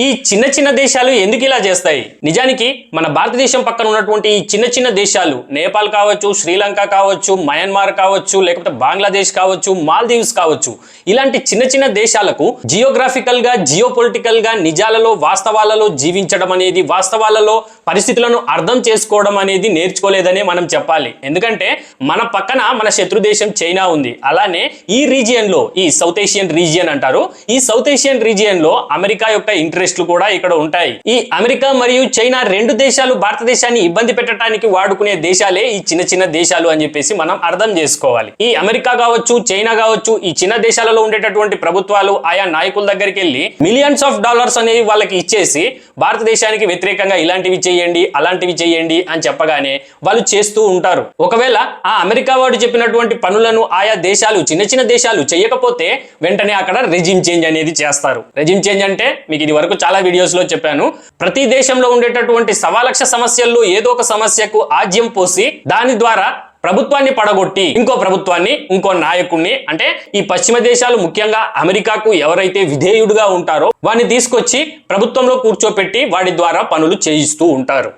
ఈ చిన్న చిన్న దేశాలు ఎందుకు ఇలా చేస్తాయి? నిజానికి మన భారతదేశం పక్కన ఉన్నటువంటి ఈ చిన్న చిన్న దేశాలు నేపాల్ కావచ్చు, శ్రీలంక కావచ్చు, మయన్మార్ కావచ్చు, లేకపోతే బంగ్లాదేశ్ కావచ్చు, మాల్దీవ్స్ కావచ్చు, ఇలాంటి చిన్న చిన్న దేశాలకు జియోగ్రాఫికల్ గా జియోపొలిటికల్ గా నిజాలలో వాస్తవాలలో జీవించడం అనేది, వాస్తవాలలో పరిస్థితులను అర్థం చేసుకోవడం అనేది నేర్చుకోలేదనే మనం చెప్పాలి. ఎందుకంటే మన పక్కన మన శత్రు దేశం చైనా ఉంది. అలానే ఈ రీజియన్ లో, ఈ సౌత్ ఏషియన్ రీజియన్ అంటారు, ఈ సౌత్ ఏషియన్ రీజియన్ లో అమెరికా యొక్క ఇంట్రెస్ట్లు కూడా ఇక్కడ ఉంటాయి. ఈ అమెరికా మరియు చైనా రెండు దేశాలు భారతదేశాన్ని ఇబ్బంది పెట్టడానికి వాడుకునే దేశాలే ఈ చిన్న చిన్న దేశాలు అని చెప్పేసి మనం అర్థం చేసుకోవాలి. ఈ అమెరికా కావచ్చు, చైనా కావచ్చు, ఈ చిన్న దేశాలలో ఉండేటటువంటి ప్రభుత్వాలు ఆయా నాయకుల దగ్గరికి వెళ్ళి మిలియన్స్ ఆఫ్ డాలర్స్ అనేవి వాళ్ళకి ఇచ్చేసి భారతదేశానికి వ్యతిరేకంగా ఇలాంటివి చేయండి, అలాంటివి చేయండి అని చెప్పగానే వాళ్ళు చేస్తూ ఉంటారు. ఒకవేళ ఆ అమెరికా వాడు చెప్పినటువంటి పనులను ఆయా దేశాలు, చిన్న చిన్న దేశాలు చేయకపోతే వెంటనే అక్కడ రెజిమ్ చేంజ్ అనేది చేస్తారు. రెజిమ్ చేంజ్ అంటే మీకు ఇది వరకు చాలా వీడియోస్ లో చెప్పాను. ప్రతి దేశంలో ఉండేటటువంటి 1,00,000 సమస్యల్లో ఏదో ఒక సమస్యకు ఆజ్యం పోసి దాని ద్వారా ప్రభుత్వాన్ని పడగొట్టి ఇంకో ప్రభుత్వాన్ని, ఇంకో నాయకుడిని, అంటే ఈ పశ్చిమ దేశాలు ముఖ్యంగా అమెరికాకు ఎవరైతే విధేయుడుగా ఉంటారో వాడిని తీసుకొచ్చి ప్రభుత్వంలో కూర్చోపెట్టి వాడి ద్వారా పనులు చేయిస్తూ ఉంటారు.